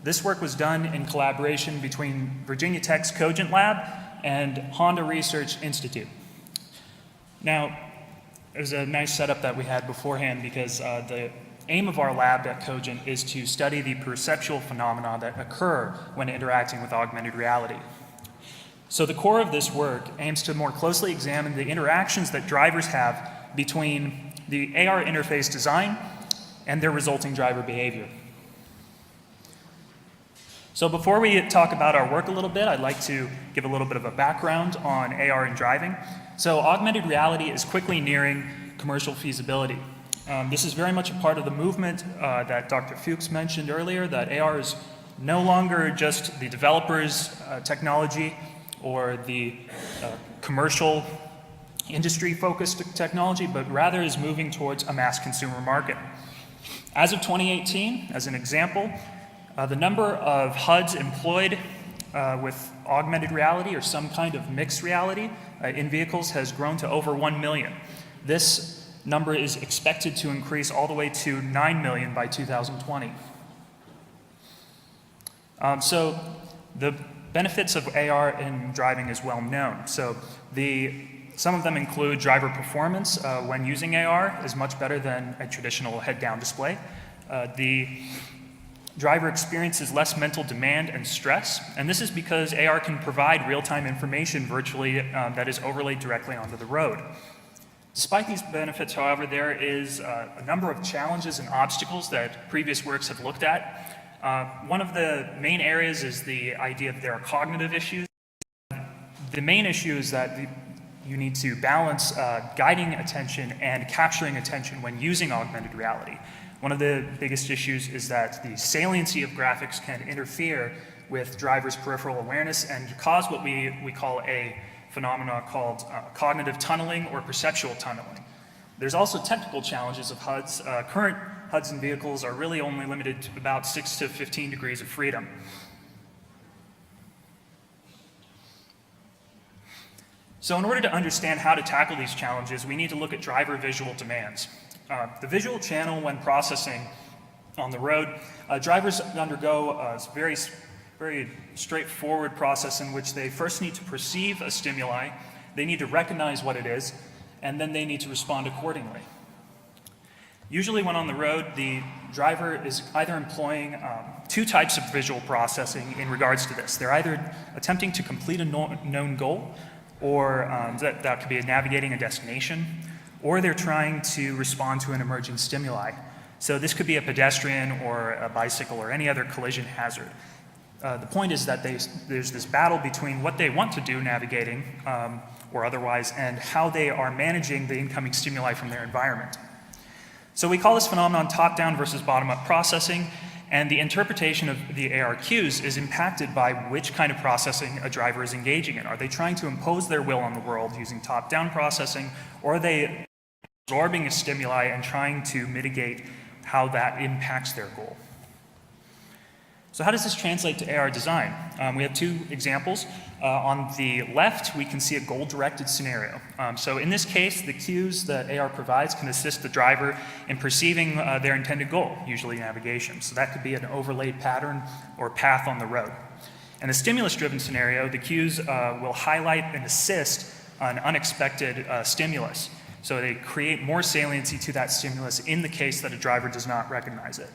This work was done in collaboration between Virginia Tech's Cogent Lab and Honda Research Institute. Now, it was a nice setup that we had beforehand because the aim of our lab at Cogent is to study the perceptual phenomena that occur when interacting with augmented reality. So the core of this work aims to more closely examine the interactions that drivers have between the AR interface design and their resulting driver behavior. So before we talk about our work a little bit, I'd like to give a little bit of a background on AR and driving. So augmented reality is quickly nearing commercial feasibility. This is very much a part of the movement that Dr. Fuchs mentioned earlier, that AR is no longer just the developer's technology or the commercial industry-focused technology, but rather is moving towards a mass consumer market. As of 2018, as an example, the number of HUDs employed with augmented reality or some kind of mixed reality in vehicles has grown to over 1 million. This number is expected to increase all the way to 9 million by 2020. So the benefits of AR in driving is well known. So some of them include driver performance when using AR is much better than a traditional head-down display. The driver experiences less mental demand and stress, and this is because AR can provide real-time information virtually that is overlaid directly onto the road. Despite these benefits, however, there is a number of challenges and obstacles that previous works have looked at. One of the main areas is the idea that there are cognitive issues. The main issue is that you need to balance guiding attention and capturing attention when using augmented reality. One of the biggest issues is that the saliency of graphics can interfere with drivers' peripheral awareness and cause what we call a phenomenon called cognitive tunneling or perceptual tunneling. There's also technical challenges of HUDs. Current HUDs in vehicles are really only limited to about 6 to 15 degrees of freedom. So in order to understand how to tackle these challenges, we need to look at driver visual demands. The visual channel when processing on the road, drivers undergo a very straightforward process in which they first need to perceive a stimuli, they need to recognize what it is, and then they need to respond accordingly. Usually when on the road, the driver is either employing two types of visual processing in regards to this. They're either attempting to complete a known goal, or that could be navigating a destination, or they're trying to respond to an emerging stimuli. So this could be a pedestrian or a bicycle or any other collision hazard. The point is that there's this battle between what they want to do navigating or otherwise and how they are managing the incoming stimuli from their environment. So we call this phenomenon top-down versus bottom-up processing, and the interpretation of the AR cues is impacted by which kind of processing a driver is engaging in. Are they trying to impose their will on the world using top-down processing, or are they absorbing a stimuli and trying to mitigate how that impacts their goal? So how does this translate to AR design? We have two examples. On the left, we can see a goal-directed scenario. So in this case, the cues that AR provides can assist the driver in perceiving their intended goal, usually navigation. So that could be an overlaid pattern or path on the road. In a stimulus-driven scenario, the cues will highlight and assist an unexpected stimulus. So they create more saliency to that stimulus in the case that a driver does not recognize it.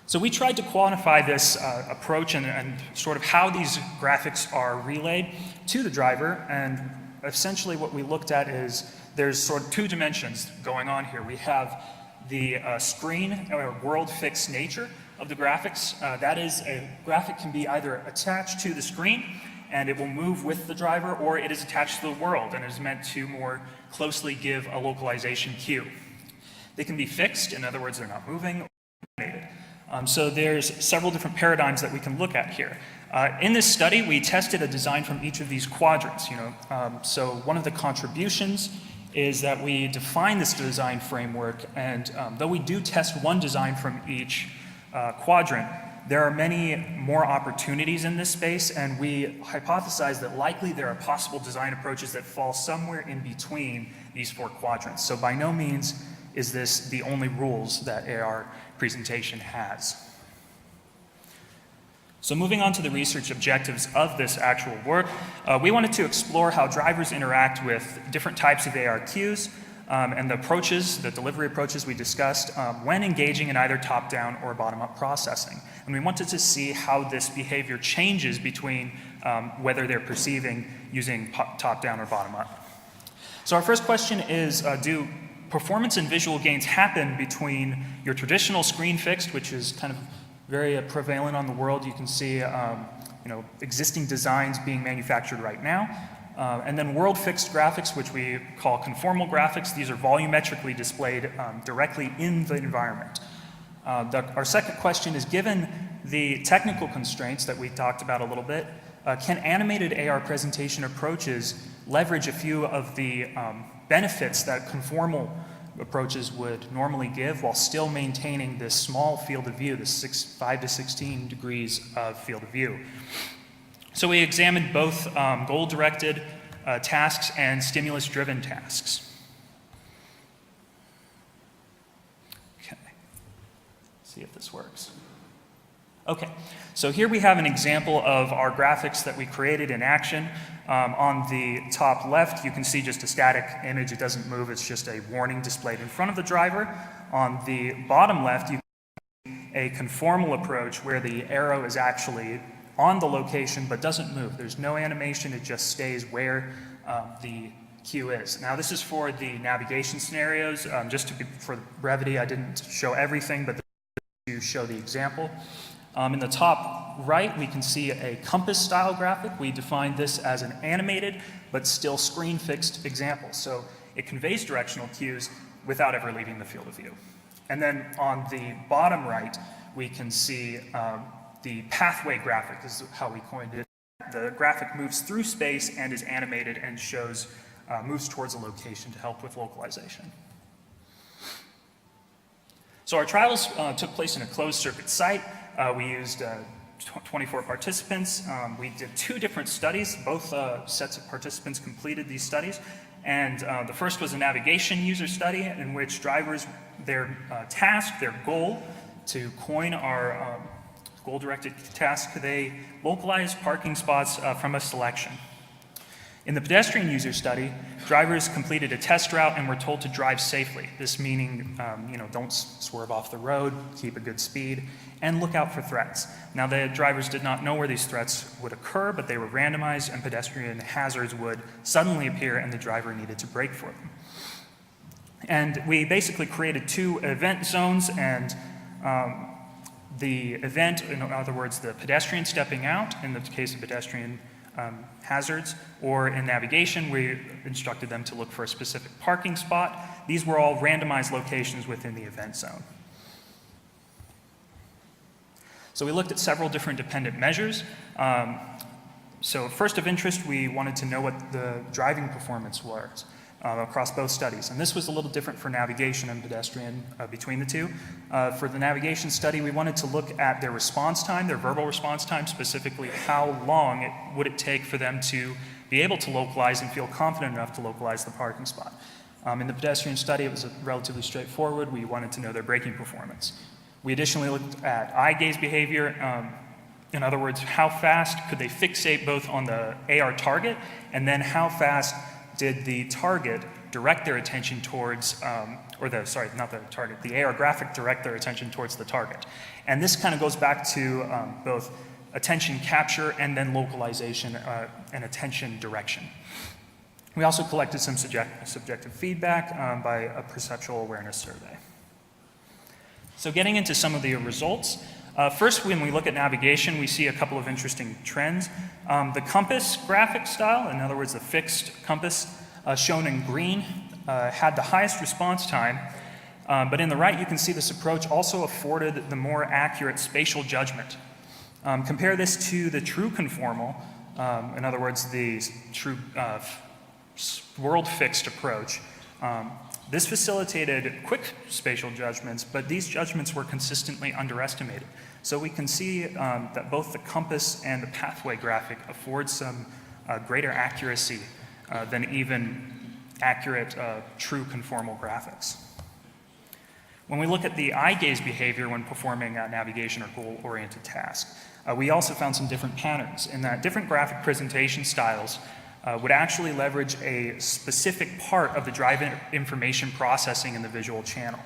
So we tried to quantify this approach and sort of how these graphics are relayed to the driver, and essentially what we looked at is there's sort of two dimensions going on here. We have the screen or world-fixed nature of the graphics. That is, a graphic can be either attached to the screen and it will move with the driver, or it is attached to the world and is meant to more closely give a localization cue. They can be fixed, in other words, they're not moving, or animated. So there's several different paradigms that we can look at here. In this study, we tested a design from each of these quadrants. So one of the contributions is that we define this design framework, and though we do test one design from each quadrant, there are many more opportunities in this space, and we hypothesize that likely there are possible design approaches that fall somewhere in between these four quadrants. So by no means is this the only rules that AR presentation has. So moving on to the research objectives of this actual work, we wanted to explore how drivers interact with different types of AR cues and the approaches, the delivery approaches we discussed when engaging in either top-down or bottom-up processing. And we wanted to see how this behavior changes between whether they're perceiving using top-down or bottom-up. So our first question is, do performance and visual gains happen between your traditional screen fixed, which is kind of very prevalent on the world. You can see existing designs being manufactured right now. And then world fixed graphics, which we call conformal graphics. These are volumetrically displayed directly in the environment. Our second question is, given the technical constraints that we talked about a little bit, can animated AR presentation approaches leverage a few of the benefits that conformal approaches would normally give while still maintaining this small field of view, this 5 to 16 degrees of field of view? So we examined both goal-directed tasks and stimulus-driven tasks. Okay, see if this works. Okay, so here we have an example of our graphics that we created in action. On the top left, you can see just a static image. It doesn't move. It's just a warning displayed in front of the driver. On the bottom left, you can see a conformal approach where the arrow is actually on the location but doesn't move. There's no animation. It just stays where the cue is. Now, this is for the navigation scenarios. For brevity, I didn't show everything, but to show the example. In the top right, we can see a compass-style graphic. We define this as an animated, but still screen-fixed example. So it conveys directional cues without ever leaving the field of view. And then on the bottom right, we can see the pathway graphic. This is how we coined it. The graphic moves through space and is animated and moves towards a location to help with localization. So our trials took place in a closed-circuit site. We used 24 participants. We did 2 different studies. Both sets of participants completed these studies. And the first was a navigation user study in which drivers, their task, their goal to coin our goal-directed task, they localized parking spots from a selection. In the pedestrian user study, drivers completed a test route and were told to drive safely. This meaning, don't swerve off the road, keep a good speed, and look out for threats. Now, the drivers did not know where these threats would occur, but they were randomized, and pedestrian hazards would suddenly appear, and the driver needed to brake for them. And we basically created 2 event zones, and the event, in other words, the pedestrian stepping out, in the case of pedestrian hazards, or in navigation, we instructed them to look for a specific parking spot. These were all randomized locations within the event zone. So we looked at several different dependent measures. So first of interest, we wanted to know what the driving performance was across both studies. And this was a little different for navigation and pedestrian between the 2. For the navigation study, we wanted to look at their response time, their verbal response time, specifically how long would it take for them to be able to localize and feel confident enough to localize the parking spot. In the pedestrian study, it was relatively straightforward. We wanted to know their braking performance. We additionally looked at eye gaze behavior. In other words, how fast could they fixate both on the AR target, and then how fast did the target direct their attention towards, the AR graphic direct their attention towards the target. And this kind of goes back to both attention capture and then localization and attention direction. We also collected some subjective feedback by a perceptual awareness survey. So getting into some of the results, first, when we look at navigation, we see a couple of interesting trends. The compass graphic style, in other words, the fixed compass shown in green, had the highest response time. But in the right, you can see this approach also afforded the more accurate spatial judgment. Compare this to the true conformal, in other words, the true world-fixed approach. This facilitated quick spatial judgments, but these judgments were consistently underestimated. So we can see that both the compass and the pathway graphic afford some greater accuracy than even accurate true conformal graphics. When we look at the eye gaze behavior when performing a navigation or goal-oriented task, We also found some different patterns in that different graphic presentation styles would actually leverage a specific part of the driver information processing in the visual channel.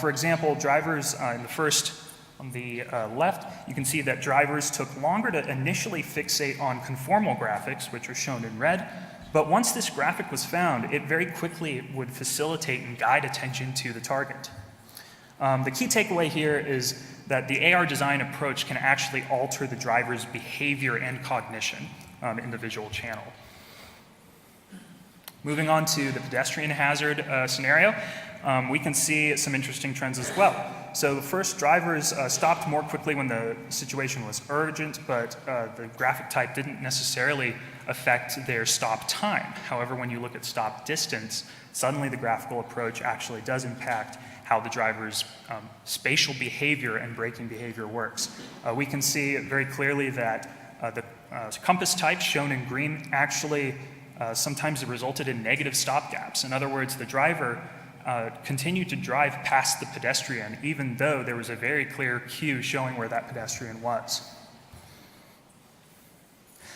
For example, drivers in the first, on the left, you can see that drivers took longer to initially fixate on conformal graphics, which are shown in red, but once this graphic was found, it very quickly would facilitate and guide attention to the target. The key takeaway here is that the AR design approach can actually alter the driver's behavior and cognition in the visual channel. Moving on to the pedestrian hazard scenario, we can see some interesting trends as well. So first, drivers stopped more quickly when the situation was urgent, but the graphic type didn't necessarily affect their stop time. However, when you look at stop distance, suddenly the graphical approach actually does impact how the driver's spatial behavior and braking behavior works. We can see very clearly that the compass type shown in green actually sometimes resulted in negative stop gaps. In other words, the driver continued to drive past the pedestrian even though there was a very clear cue showing where that pedestrian was.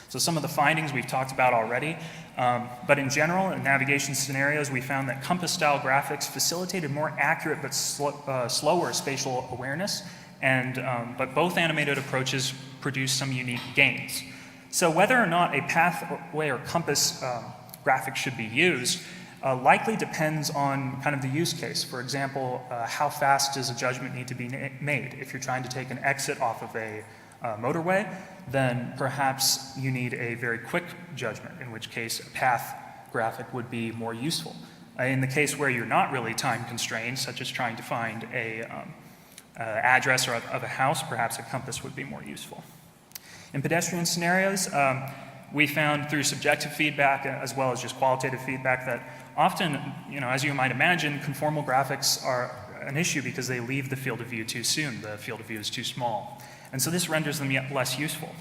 So some of the findings we've talked about already, but in general, in navigation scenarios, we found that compass-style graphics facilitated more accurate but slower spatial awareness, but both animated approaches produced some unique gains. So whether or not a pathway or compass graphic should be used likely depends on kind of the use case. For example, how fast does a judgment need to be made? If you're trying to take an exit off of a motorway, then perhaps you need a very quick judgment, in which case a path graphic would be more useful. In the case where you're not really time constrained, such as trying to find a address of a house, perhaps a compass would be more useful. In pedestrian scenarios, we found through subjective feedback as well as just qualitative feedback that often, as you might imagine, conformal graphics are an issue because they leave the field of view too soon. The field of view is too small. And so this renders them yet less useful.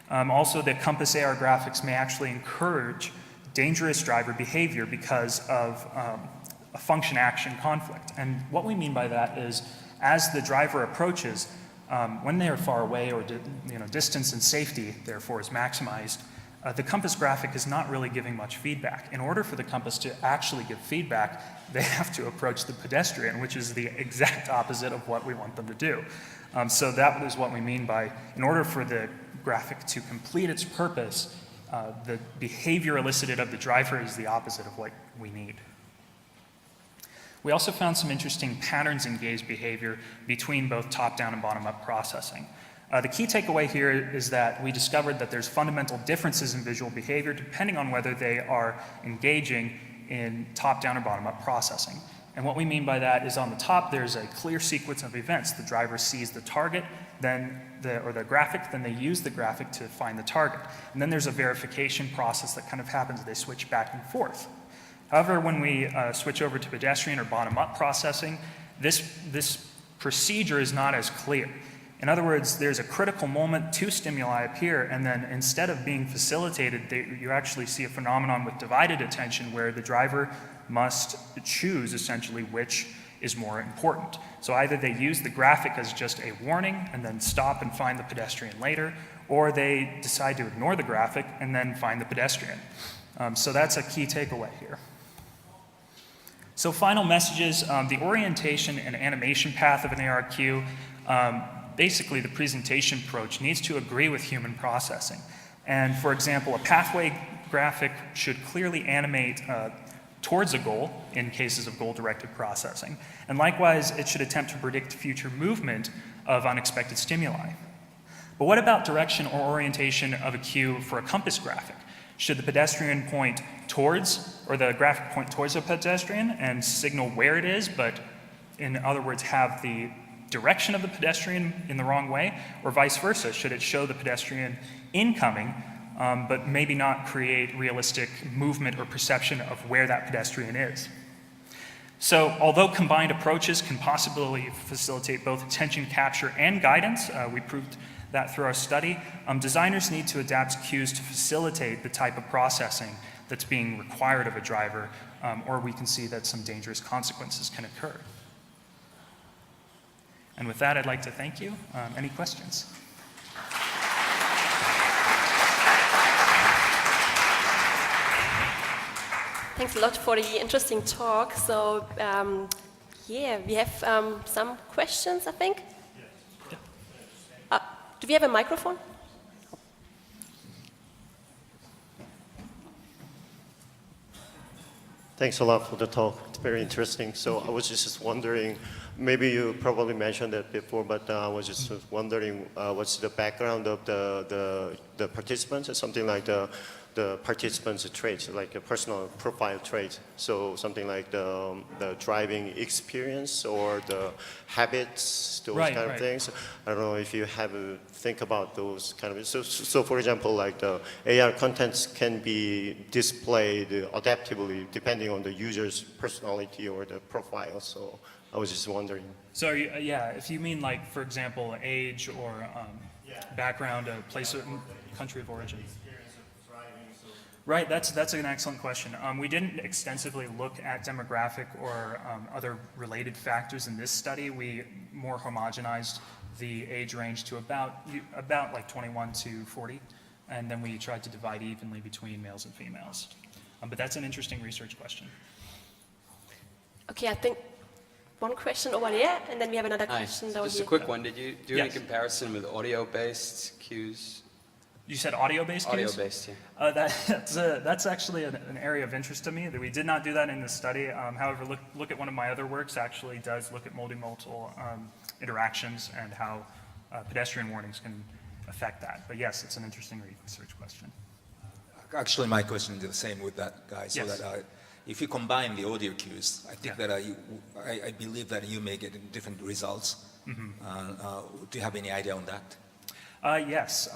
Also, the compass AR graphics may actually encourage dangerous driver behavior because of a function-action conflict. And what we mean by that is, as the driver approaches, when they are far away or distance and safety, therefore, is maximized, the compass graphic is not really giving much feedback. In order for the compass to actually give feedback, they have to approach the pedestrian, which is the exact opposite of what we want them to do. So that is what we mean by, in order for the graphic to complete its purpose, the behavior elicited of the driver is the opposite of what we need. We also found some interesting patterns in gaze behavior between both top-down and bottom-up processing. The key takeaway here is that we discovered that there's fundamental differences in visual behavior depending on whether they are engaging in top-down or bottom-up processing. And what we mean by that is on the top, there's a clear sequence of events. The driver sees the target, or the graphic, then they use the graphic to find the target. And then there's a verification process that kind of happens. They switch back and forth. However, when we switch over to pedestrian or bottom-up processing, this procedure is not as clear. In other words, there's a critical moment, two stimuli appear, and then instead of being facilitated, you actually see a phenomenon with divided attention where the driver must choose essentially which is more important. So either they use the graphic as just a warning and then stop and find the pedestrian later, or they decide to ignore the graphic and then find the pedestrian. So that's a key takeaway here. So final messages, the orientation and animation path of an ARQ, basically the presentation approach needs to agree with human processing. And for example, a pathway graphic should clearly animate towards a goal in cases of goal-directed processing. And likewise, it should attempt to predict future movement of unexpected stimuli. But what about direction or orientation of a cue for a compass graphic? Should the pedestrian point towards, or the graphic point towards a pedestrian and signal where it is, but in other words, have the direction of the pedestrian in the wrong way, or vice versa? Should it show the pedestrian incoming, but maybe not create realistic movement or perception of where that pedestrian is? So although combined approaches can possibly facilitate both attention capture and guidance, we proved that through our study, designers need to adapt cues to facilitate the type of processing that's being required of a driver, or we can see that some dangerous consequences can occur. And with that, I'd like to thank you. Any questions? Thanks a lot for the interesting talk. So, yeah, we have some questions, I think. Do we have a microphone? Thanks a lot for the talk. It's very interesting. So I was just wondering, maybe you probably mentioned that before, but I was just wondering what's the background of the participants, or something like the participants' traits, like a personal profile trait. So something like the driving experience or the habits, those kind of things. I don't know if you have a think about those kind of. So for example, like the AR contents can be displayed adaptively depending on the user's personality or the profile. So I was just wondering. So yeah, if you mean like, for example, age or background, place of country of origin. Right, that's an excellent question. We didn't extensively look at demographic or other related factors in this study. We more homogenized the age range to about like 21 to 40, and then we tried to divide evenly between males and females. But that's an interesting research question. Okay, I think one question over there, and then we have another question down here. Just a quick one. Did you do any comparison with audio-based cues? You said audio-based cues? Audio-based, yeah. That's actually an area of interest to me. That we did not do that in this study. However, look at one of my other works actually does look at multimodal interactions and how pedestrian warnings can affect that. But yes, it's an interesting research question. Actually, my question is the same with that guy. So that if you combine the audio cues, I think that I believe that you may get different results. Mm-hmm. Do you have any idea on that? Yes.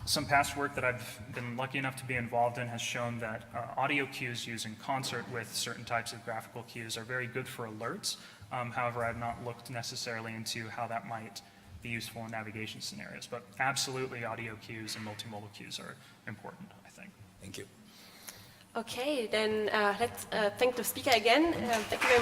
Some past work that I've been lucky enough to be involved in has shown that audio cues used in concert with certain types of graphical cues are very good for alerts. However, I've not looked necessarily into how that might be useful in navigation scenarios. But absolutely, audio cues and multimodal cues are important, I think. Thank you. Okay, then let's thank the speaker again. Thank you very much.